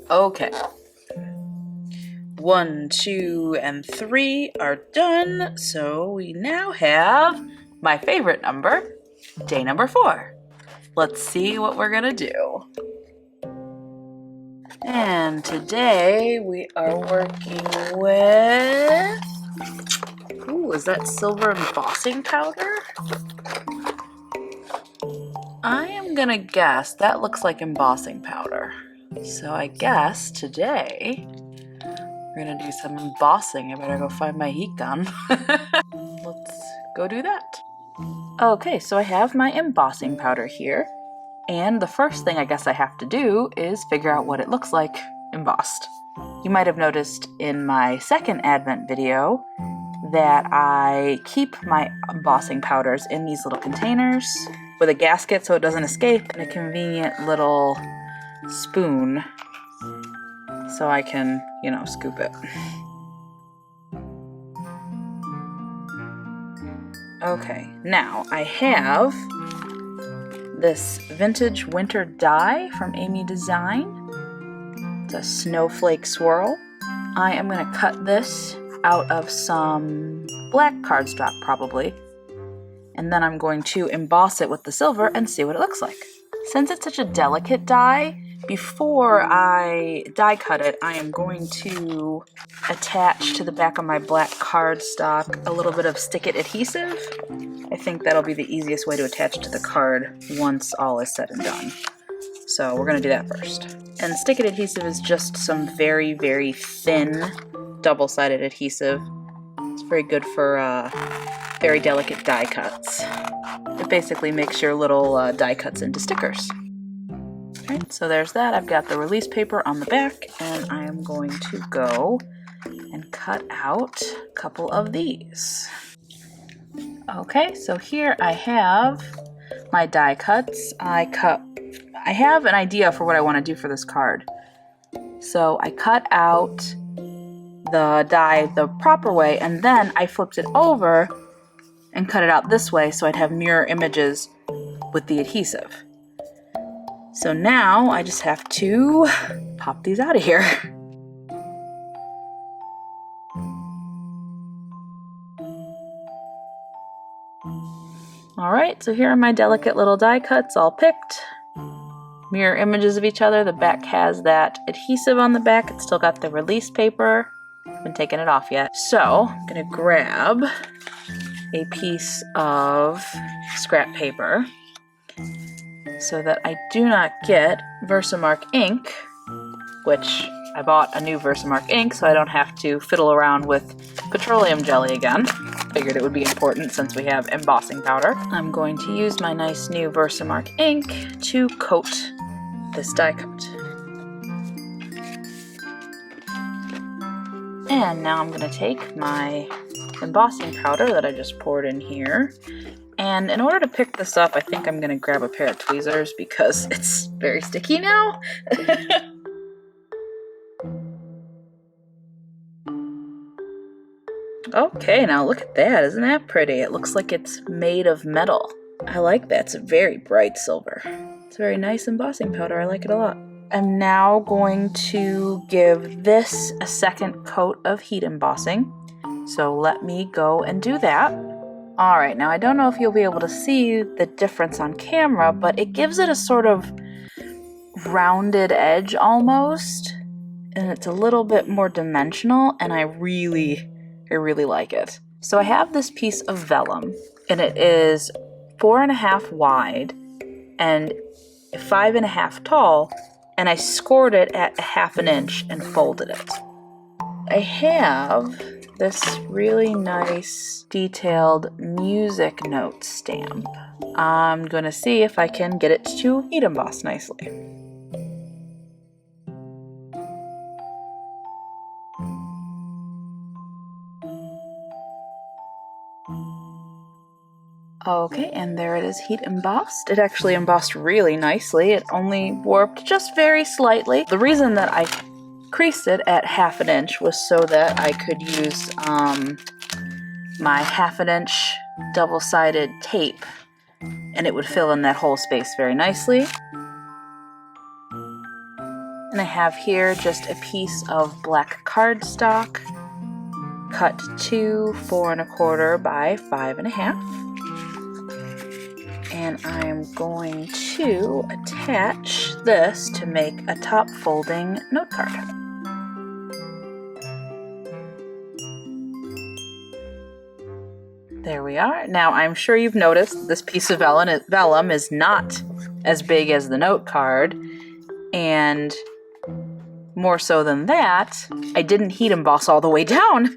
Okay. 1, 2, and 3 are done. So we now have my favorite number, day number 4. Let's see what we're gonna do. And today we are working with, ooh, is that silver embossing powder? I am gonna guess that looks like embossing powder. So I guess today we're gonna do some embossing. I better go find my heat gun. Let's go do that. Okay, so I have my embossing powder here. And the first thing I guess I have to do is figure out what it looks like embossed. You might have noticed in my second Advent video that I keep my embossing powders in these little containers with a gasket so it doesn't escape, and a convenient little spoon so I can, you know, scoop it. Okay, now I have this vintage winter die from Amy Design. It's a snowflake swirl. I am going to cut this out of some black cardstock probably, and then I'm going to emboss it with the silver and see what it looks like. Since it's such a delicate die, before I die cut it, I am going to attach to the back of my black cardstock a little bit of Stick It adhesive. I think that'll be the easiest way to attach to the card once all is said and done. So we're gonna do that first. And Stick It adhesive is just some very, very thin double-sided adhesive. It's very good for very delicate die cuts. It basically makes your little die cuts into stickers. Alright, so there's that. I've got the release paper on the back, and I am going to go and cut out a couple of these. Okay, so here I have my die cuts. I have an idea for what I want to do for this card. So I cut out the die the proper way, and then I flipped it over and cut it out this way so I'd have mirror images with the adhesive. So now I just have to pop these out of here. Alright, so here are my delicate little die cuts all picked. Mirror images of each other. The back has that adhesive on the back. It's still got the release paper. I haven't taken it off yet. So I'm gonna grab a piece of scrap paper so that I do not get Versamark ink, which I bought a new Versamark ink so I don't have to fiddle around with petroleum jelly again. Figured it would be important since we have embossing powder. I'm going to use my nice new Versamark ink to coat this die cut. And now I'm going to take my embossing powder that I just poured in here. And in order to pick this up, I think I'm going to grab a pair of tweezers because it's very sticky now. Okay, now look at that. Isn't that pretty? It looks like it's made of metal. I like that. It's a very bright silver. It's a very nice embossing powder. I like it a lot. I'm now going to give this a second coat of heat embossing. So let me go and do that. Alright, now I don't know if you'll be able to see the difference on camera, but it gives it a sort of rounded edge almost. And it's a little bit more dimensional, and I really like it. So I have this piece of vellum, and it is 4.5 wide and 5.5 tall, and I scored it at 1/2 inch and folded it. I have this really nice detailed music note stamp. I'm gonna see if I can get it to heat emboss nicely. Okay, and there it is, heat embossed. It actually embossed really nicely. It only warped just very slightly. The reason that I creased it at 1/2 inch was so that I could use my 1/2 inch double-sided tape, and it would fill in that whole space very nicely. And And I have here just a piece of black cardstock, cut to 4 1/4 by 5 1/2. And I'm going to attach this to make a top folding note card. There we are. Now I'm sure you've noticed this piece of vellum is not as big as the note card, and more so than that, I didn't heat emboss all the way down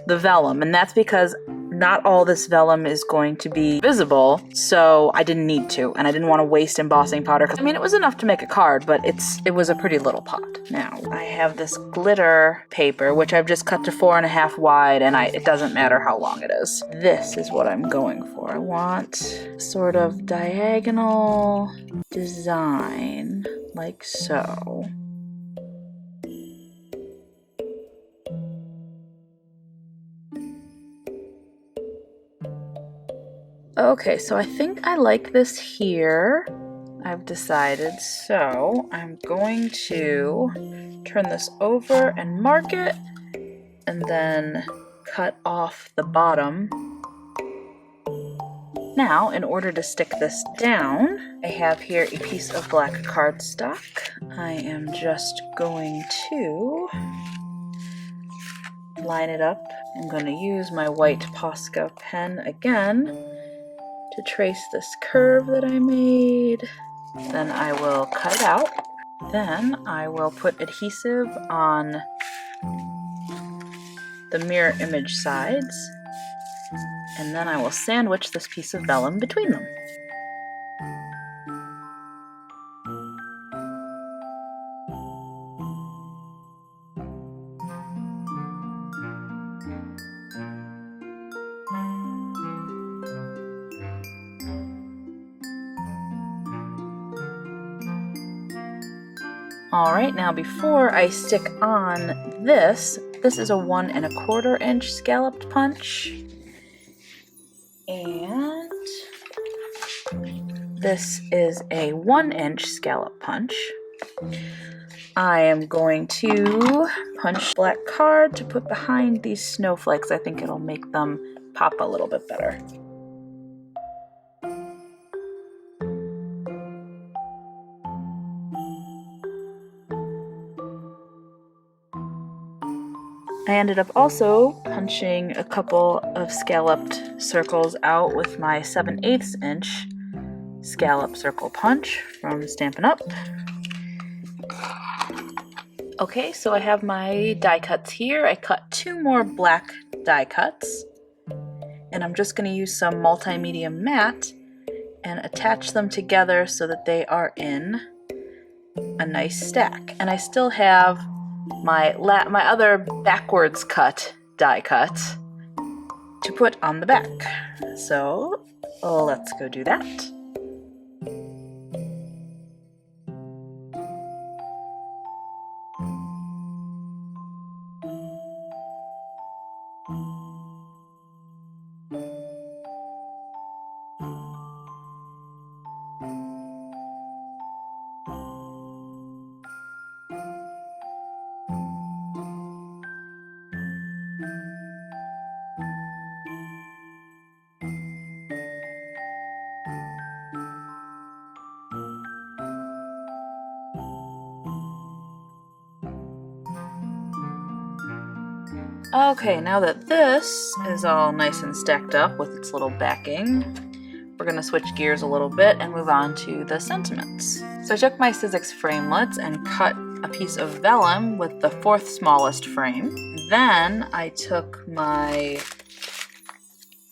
the vellum, and that's because not all this vellum is going to be visible, so I didn't need to, and I didn't want to waste embossing powder, because I mean, it was enough to make a card, but it was a pretty little pot. Now, I have this glitter paper, which I've just cut to 4 1/2 wide, and it doesn't matter how long it is. This is what I'm going for. I want sort of diagonal design, like so. Okay, so I think I like this here. I've decided, so I'm going to turn this over and mark it, and then cut off the bottom. Now, in order to stick this down, I have here a piece of black cardstock. I am just going to line it up. I'm going to use my white Posca pen again to trace this curve that I made. Then I will cut it out. Then I will put adhesive on the mirror image sides, and then I will sandwich this piece of vellum between them. Alright, now before I stick on this is a 1 1/4 inch scalloped punch. And this is a 1 inch scallop punch. I am going to punch black card to put behind these snowflakes. I think it'll make them pop a little bit better. I ended up also punching a couple of scalloped circles out with my 7/8 inch scallop circle punch from Stampin' Up. Okay, so I have my die cuts here. I cut 2 more black die cuts, and I'm just going to use some multimedia matte and attach them together so that they are in a nice stack. And I still have my other backwards cut die cut to put on the back. So let's go do that. Okay, now that this is all nice and stacked up with its little backing, we're going to switch gears a little bit and move on to the sentiments. So I took my SIZZIX framelets and cut a piece of vellum with the 4th smallest frame. Then I took my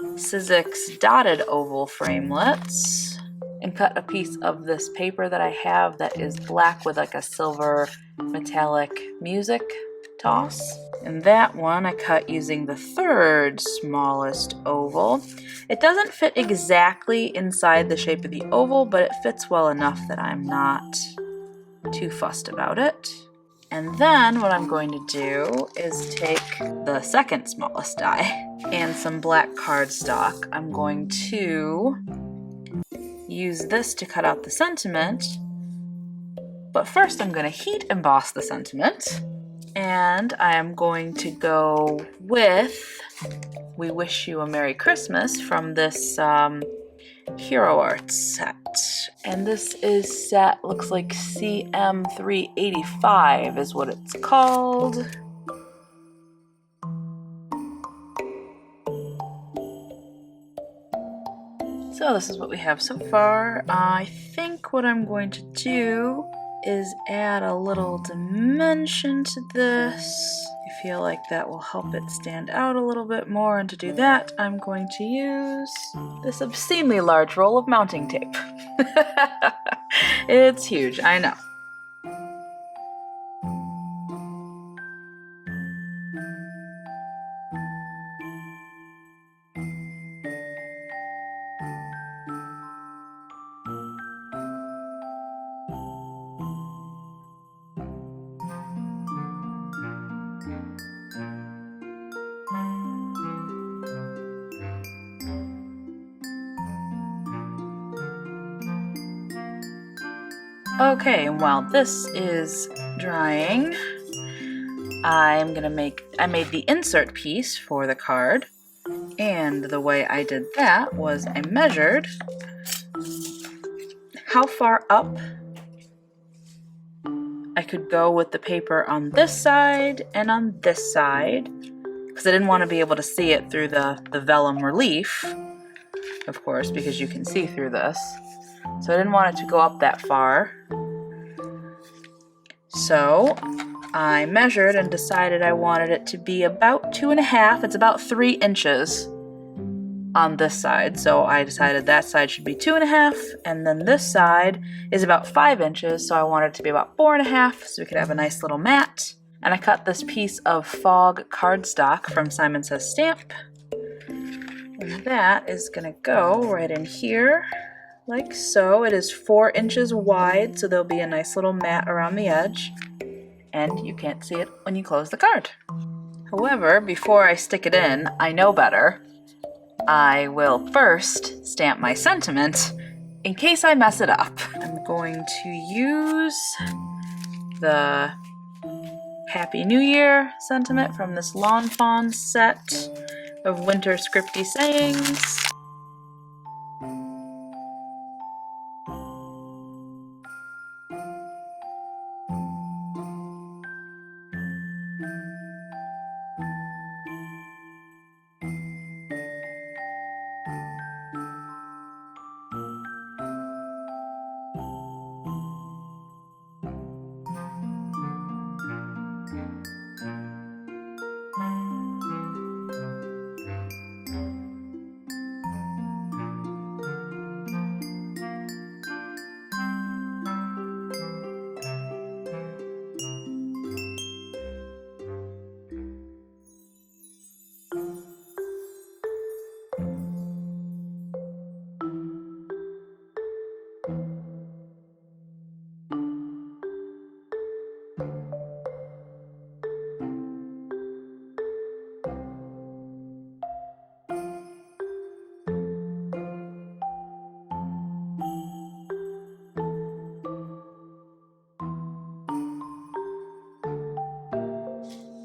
SIZZIX dotted oval framelets and cut a piece of this paper that I have that is black with like a silver metallic music toss. And that one I cut using the 3rd smallest oval. It doesn't fit exactly inside the shape of the oval, but it fits well enough that I'm not too fussed about it. And then what I'm going to do is take the 2nd smallest die and some black cardstock. I'm going to use this to cut out the sentiment, But first I'm going to heat emboss the sentiment, and I am going to go with We Wish You a Merry Christmas from this Hero Art set. And this is set, looks like CM385 is what it's called. So this is what we have so far. I think what I'm going to do is add a little dimension to this. I feel like that will help it stand out a little bit more, and to do that I'm going to use this obscenely large roll of mounting tape. It's huge, I know. Okay, and while this is drying, I made the insert piece for the card, and the way I did that was I measured how far up I could go with the paper on this side and on this side, because I didn't want to be able to see it through the vellum relief, of course, because you can see through this. So I didn't want it to go up that far. So I measured and decided I wanted it to be about 2.5. It's about 3 inches on this side. So I decided that side should be 2.5, and then this side is about 5 inches. So I wanted it to be about 4.5, so we could have a nice little mat. And I cut this piece of fog cardstock from Simon Says Stamp. And that is gonna go right in here. Like so. It is 4 inches wide, so there'll be a nice little mat around the edge, and you can't see it when you close the card. However, before I stick it in, I know better. I will first stamp my sentiment in case I mess it up. I'm going to use the Happy New Year sentiment from this Lawn Fawn set of winter scripty sayings.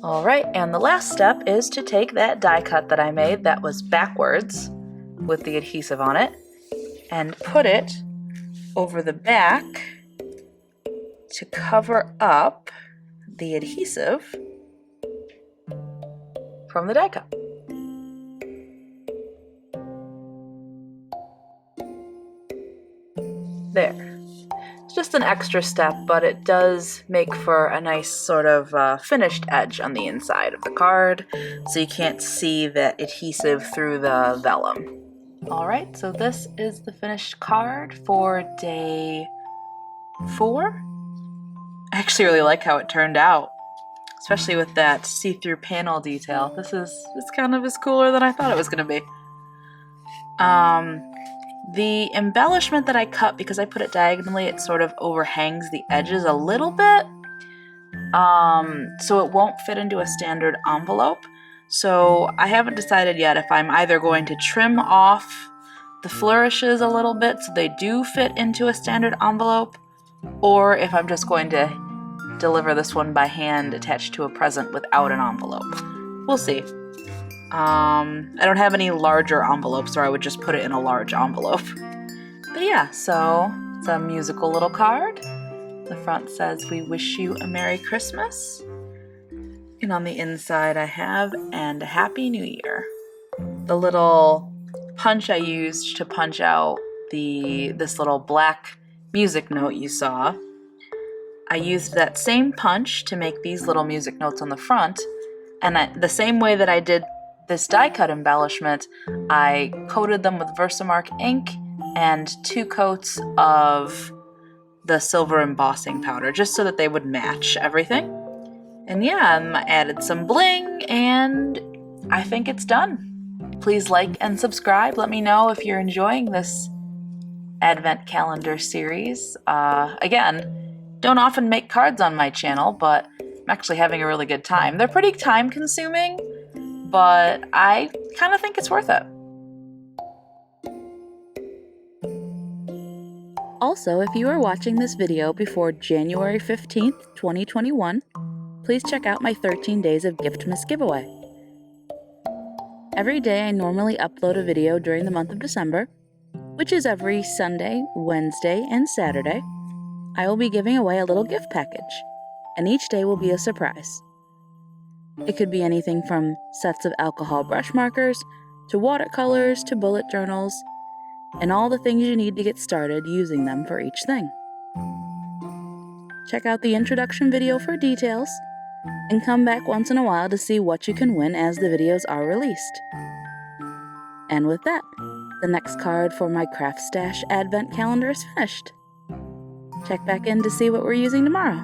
Alright, and the last step is to take that die cut that I made that was backwards with the adhesive on it and put it over the back to cover up the adhesive from the die cut. There. It's just an extra step, but it does make for a nice sort of finished edge on the inside of the card, so you can't see that adhesive through the vellum. Alright, so this is the finished card for day 4. I actually really like how it turned out, especially with that see-through panel detail. This kind of is cooler than I thought it was going to be. The embellishment that I cut, because I put it diagonally, it sort of overhangs the edges a little bit, so it won't fit into a standard envelope. So I haven't decided yet if I'm either going to trim off the flourishes a little bit so they do fit into a standard envelope, or if I'm just going to deliver this one by hand attached to a present without an envelope. We'll see. I don't have any larger envelopes, or I would just put it in a large envelope. But yeah, so it's a musical little card. The front says, "We wish you a Merry Christmas." And on the inside I have, "and a Happy New Year." The little punch I used to punch out this little black music note you saw, I used that same punch to make these little music notes on the front, and the same way that I did this die cut embellishment, I coated them with Versamark ink and 2 coats of the silver embossing powder, just so that they would match everything. And yeah, I added some bling, and I think it's done. Please like and subscribe. Let me know if you're enjoying this Advent calendar series. Again, don't often make cards on my channel, but I'm actually having a really good time. They're pretty time consuming, but I kind of think it's worth it. Also, if you are watching this video before January 15th, 2021, please check out my 13 Days of Giftmas giveaway. Every day I normally upload a video during the month of December, which is every Sunday, Wednesday, and Saturday. I will be giving away a little gift package, and each day will be a surprise. It could be anything from sets of alcohol brush markers, to watercolors, to bullet journals, and all the things you need to get started using them for each thing. Check out the introduction video for details, and come back once in a while to see what you can win as the videos are released. And with that, the next card for my Craftstash Advent calendar is finished. Check back in to see what we're using tomorrow.